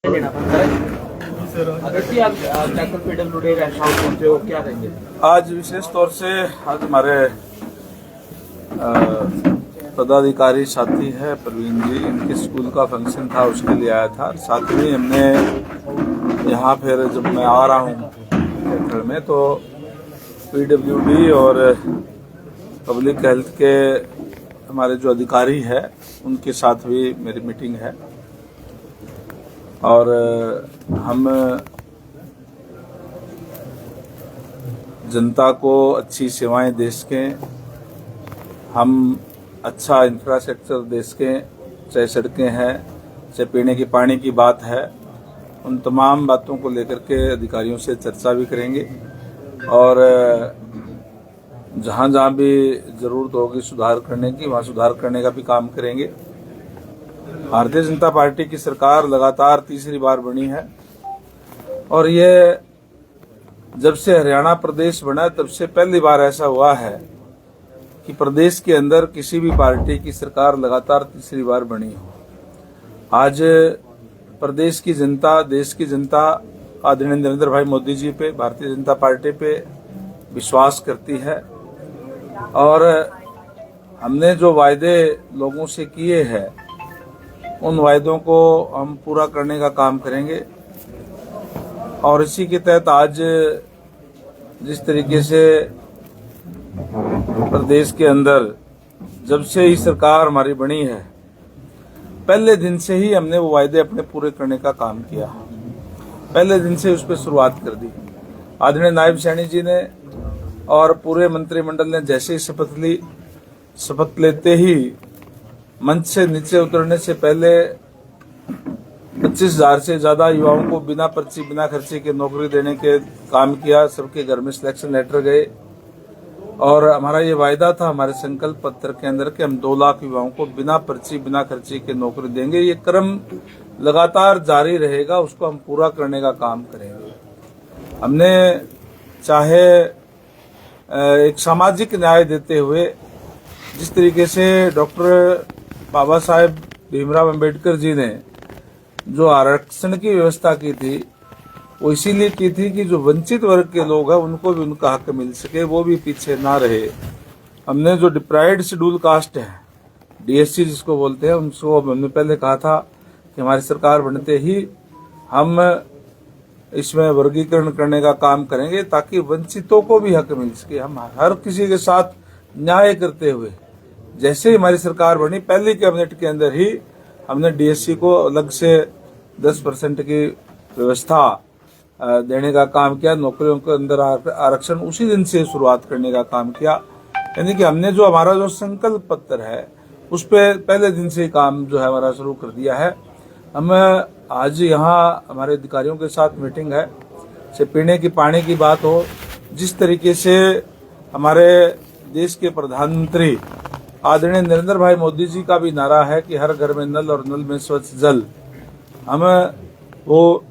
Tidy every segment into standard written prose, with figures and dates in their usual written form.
पहुंचे हो, क्या कहेंगे? आज विशेष तौर से आज हमारे पदाधिकारी साथी है प्रवीण जी, इनके स्कूल का फंक्शन था, उसके लिए आया था। साथ ही हमने यहाँ फिर जब मैं आ रहा हूँ घर में तो पीडब्ल्यूडी और पब्लिक हेल्थ के हमारे जो अधिकारी है उनके साथ भी मेरी मीटिंग है और हम जनता को अच्छी सेवाएं दे सकें, हम अच्छा इंफ्रास्ट्रक्चर दे सकें, चाहे सड़कें हैं, चाहे पीने की पानी की बात है, उन तमाम बातों को लेकर के अधिकारियों से चर्चा भी करेंगे और जहां जहां भी जरूरत होगी सुधार करने की, वहां सुधार करने का भी काम करेंगे। भारतीय जनता पार्टी की सरकार लगातार तीसरी बार बनी है और ये जब से हरियाणा प्रदेश बना तब से पहली बार ऐसा हुआ है कि प्रदेश के अंदर किसी भी पार्टी की सरकार लगातार तीसरी बार बनी हो। आज प्रदेश की जनता, देश की जनता आदरणीय नरेंद्र भाई मोदी जी पे, भारतीय जनता पार्टी पे विश्वास करती है और हमने जो वायदे लोगों से किए हैं उन वायदों को हम पूरा करने का काम करेंगे और इसी के तहत आज जिस तरीके से प्रदेश के अंदर जब से ही सरकार हमारी बनी है पहले दिन से ही हमने वो वायदे अपने पूरे करने का काम किया, पहले दिन से उस पर शुरुआत कर दी। आदरणीय नायब सैनी जी ने और पूरे मंत्रिमंडल ने जैसे ही शपथ लेते ही मंच से नीचे उतरने से पहले 25,000 से ज्यादा युवाओं को बिना पर्ची बिना खर्चे के नौकरी देने के काम किया। सबके घर में सिलेक्शन लेटर गए और हमारा ये वायदा था हमारे संकल्प पत्र के अंदर कि हम 2 लाख युवाओं को बिना पर्ची बिना खर्चे के नौकरी देंगे। ये क्रम लगातार जारी रहेगा, उसको हम पूरा करने का काम करेंगे। हमने चाहे एक सामाजिक न्याय देते हुए जिस तरीके से डॉक्टर बाबा साहेब भीमराव अंबेडकर जी ने जो आरक्षण की व्यवस्था की थी वो इसीलिए की थी कि जो वंचित वर्ग के लोग हैं उनको भी उनका हक मिल सके, वो भी पीछे ना रहे। हमने जो डिप्राइव्ड शेड्यूल कास्ट है, डीएससी जिसको बोलते हैं, उनको हमने पहले कहा था कि हमारी सरकार बनते ही हम इसमें वर्गीकरण करने का काम करेंगे ताकि वंचितों को भी हक मिल सके। हम हर किसी के साथ न्याय करते हुए जैसे ही हमारी सरकार बनी पहली कैबिनेट के अंदर ही हमने डीएससी को अलग से 10% की व्यवस्था देने का काम किया। नौकरियों के अंदर आरक्षण उसी दिन से शुरुआत करने का काम किया। यानी कि हमने जो हमारा जो संकल्प पत्र है उस पे पहले दिन से ही काम जो है हमारा शुरू कर दिया है। हम आज यहाँ हमारे अधिकारियों के साथ मीटिंग है, से पीने की पानी की बात हो, जिस तरीके से हमारे देश के प्रधानमंत्री आदरणीय नरेंद्र भाई मोदी जी का भी नारा है कि हर घर में नल और नल में स्वच्छ जल, हम वो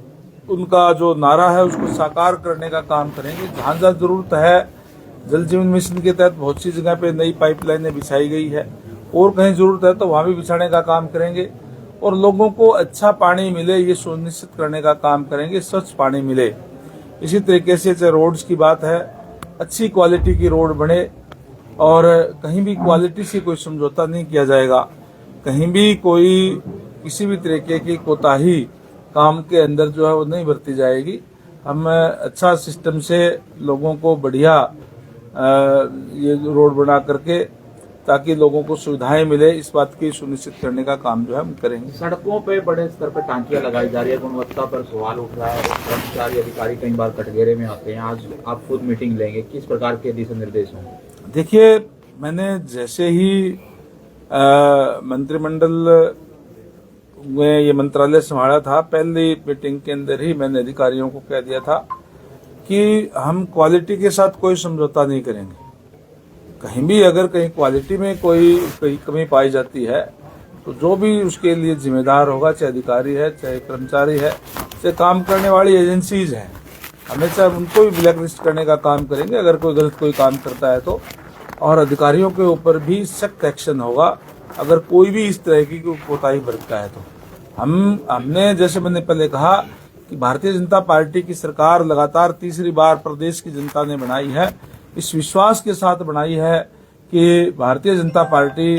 उनका जो नारा है उसको साकार करने का काम करेंगे। जहां जहां जरूरत है, जल जीवन मिशन के तहत बहुत सी जगह पे नई पाइपलाइनें बिछाई गई है और कहीं जरूरत है तो वहां भी बिछाने का काम करेंगे और लोगों को अच्छा पानी मिले ये सुनिश्चित करने का काम करेंगे, स्वच्छ पानी मिले। इसी तरीके से चाहे रोड्स की बात है, अच्छी क्वालिटी की रोड बने और कहीं भी क्वालिटी से कोई समझौता नहीं किया जाएगा, कहीं भी कोई किसी भी तरीके की कोताही काम के अंदर जो है वो नहीं बरती जाएगी। हम अच्छा सिस्टम से लोगों को बढ़िया ये रोड बना करके ताकि लोगों को सुविधाएं मिले, इस बात की सुनिश्चित करने का काम जो है हम करेंगे। सड़कों पे बड़े स्तर पर टांकियां लगाई जा रही है, गुणवत्ता पर सवाल उठ रहा है, कर्मचारी अधिकारी कई बार कटघरे में आते हैं। आज आप खुद मीटिंग लेंगे, किस प्रकार के दिशा निर्देश होंगे? देखिए, मैंने जैसे ही मंत्रिमंडल में ये मंत्रालय संभाला था, पहली मीटिंग के अंदर ही मैंने अधिकारियों को कह दिया था कि हम क्वालिटी के साथ कोई समझौता नहीं करेंगे। कहीं भी अगर कहीं क्वालिटी में कोई कमी पाई जाती है तो जो भी उसके लिए जिम्मेदार होगा, चाहे अधिकारी है, चाहे कर्मचारी है, चाहे काम करने वाली एजेंसीज है, हमेशा उनको भी ब्लैक लिस्ट करने का काम करेंगे अगर कोई गलत कोई काम करता है तो। और अधिकारियों के ऊपर भी सख्त एक्शन होगा अगर कोई भी इस तरह की कोताही बरतता है तो। हमने जैसे मैंने पहले कहा कि भारतीय जनता पार्टी की सरकार लगातार तीसरी बार प्रदेश की जनता ने बनाई है, इस विश्वास के साथ बनाई है कि भारतीय जनता पार्टी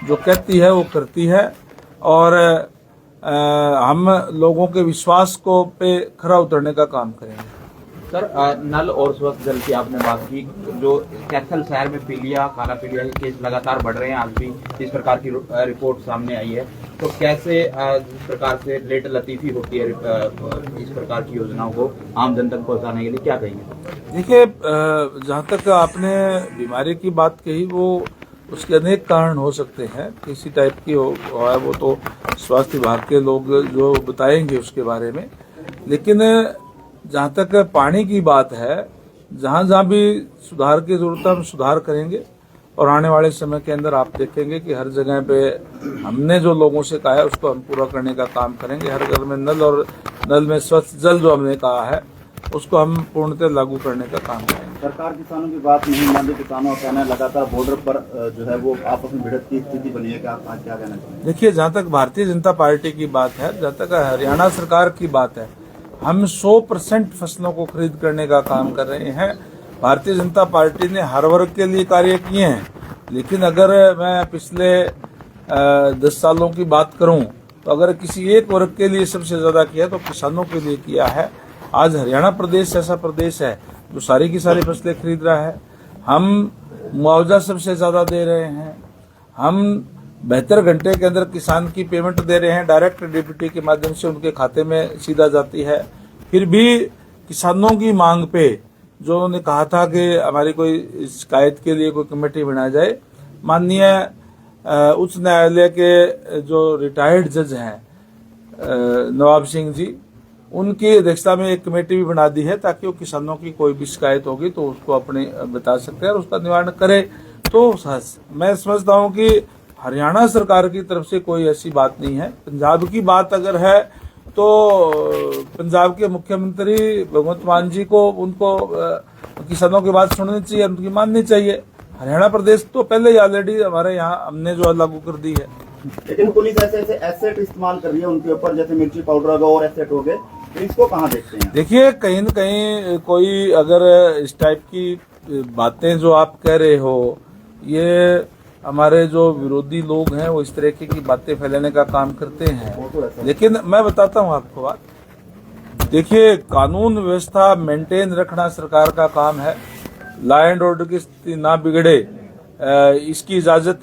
जो कहती है वो करती है और हम लोगों के विश्वास को पे खरा उतरने का काम करेंगे। सर, नल और स्वच्छ जल की आपने बात की, जो कैथल शहर में पीलिया, काला पीलिया के केस लगातार बढ़ रहे हैं, आज भी इस प्रकार की रिपोर्ट सामने आई है, तो कैसे जिस प्रकार से लेट लतीफी होती है इस प्रकार की योजनाओं को आम जन तक पहुंचाने के लिए, क्या कहेंगे? देखिए, जहाँ तक आपने बीमारी की बात कही, वो उसके अनेक कारण हो सकते हैं, किसी टाइप की हो है वो तो स्वास्थ्य विभाग के लोग जो बताएंगे उसके बारे में। लेकिन जहाँ तक पानी की बात है, जहाँ जहाँ भी सुधार की जरूरत है हम सुधार करेंगे और आने वाले समय के अंदर आप देखेंगे कि हर जगह पे हमने जो लोगों से कहा है उसको हम पूरा करने का काम करेंगे। हर घर में नल और नल में स्वच्छ जल जो हमने कहा है उसको हम पूर्णतः लागू करने का काम करेंगे। सरकार किसानों की बात नहीं मानती, किसानों का कहना है लगातार बॉर्डर पर जो है वो आपस में भिड़ंत की स्थिति बनी है, आप क्या कहना चाहिए? देखिए, जहाँ तक भारतीय जनता पार्टी की बात है, जहाँ तक हरियाणा सरकार की बात है, हम 100% फसलों को खरीद करने का काम कर रहे हैं। भारतीय जनता पार्टी ने हर वर्ग के लिए कार्य किए हैं, लेकिन अगर मैं पिछले 10 सालों की बात करूं तो अगर किसी एक वर्ग के लिए सबसे ज्यादा किया तो किसानों के लिए किया है। आज हरियाणा प्रदेश ऐसा प्रदेश है जो सारी की सारी फसलें खरीद रहा है। हम मुआवजा सबसे ज्यादा दे रहे हैं, हम 72 घंटे के अंदर किसान की पेमेंट दे रहे हैं, डायरेक्ट डीबीटी के माध्यम से उनके खाते में सीधा जाती है। फिर भी किसानों की मांग पे जो उन्होंने कहा था कि हमारी कोई शिकायत के लिए कोई कमेटी बनाई जाए, माननीय उच्च न्यायालय के जो रिटायर्ड जज हैं नवाब सिंह जी, उनकी अध्यक्षता में एक कमेटी भी बना दी है ताकि वो किसानों की कोई भी शिकायत होगी तो उसको अपने बता सकते हैं और उसका निवारण करे। तो मैं समझता हूँ कि हरियाणा सरकार की तरफ से कोई ऐसी बात नहीं है। पंजाब की बात अगर है तो पंजाब के मुख्यमंत्री भगवंत मान जी को उनको किसानों की बात सुननी चाहिए, उनकी माननी चाहिए। हरियाणा प्रदेश तो पहले ही ऑलरेडी हमारे यहाँ हमने जो लागू कर दी है। लेकिन पुलिस ऐसे एसेट इस्तेमाल कर रही है उनके ऊपर, जैसे मिर्ची पाउडर हो गया और एसेट हो गए, तो इसको कहाँ देखते हैं? देखिए, कहीं न कहीं कोई अगर इस टाइप की बातें जो आप कह रहे हो, ये हमारे जो विरोधी लोग हैं वो इस तरह की बातें फैलाने का काम करते हैं। लेकिन मैं बताता हूँ आपको बात, देखिए, कानून व्यवस्था मेंटेन रखना सरकार का काम है। लॉ एंड ऑर्डर की स्थिति ना बिगड़े, इसकी इजाजत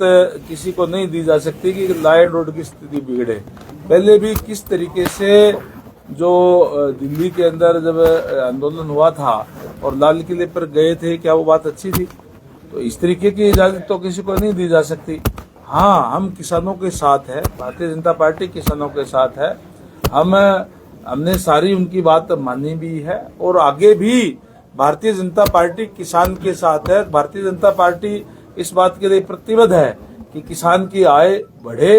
किसी को नहीं दी जा सकती कि लॉ एंड ऑर्डर की स्थिति बिगड़े। पहले भी किस तरीके से जो दिल्ली के अंदर जब आंदोलन हुआ था और लाल किले पर गए थे, क्या वो बात अच्छी थी? तो इस तरीके की इजाजत तो किसी को नहीं दी जा सकती। हाँ, हम किसानों के साथ है, भारतीय जनता पार्टी किसानों के साथ है। हमने सारी उनकी बात मानी भी है और आगे भी भारतीय जनता पार्टी किसान के साथ है। भारतीय जनता पार्टी इस बात के लिए प्रतिबद्ध है कि किसान की आय बढ़े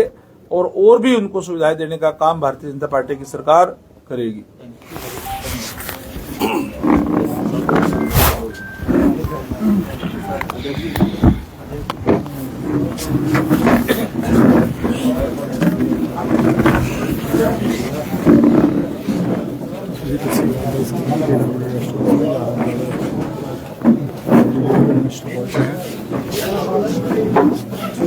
और भी उनको सुविधाएं देने का काम भारतीय जनता पार्टी की सरकार करेगी।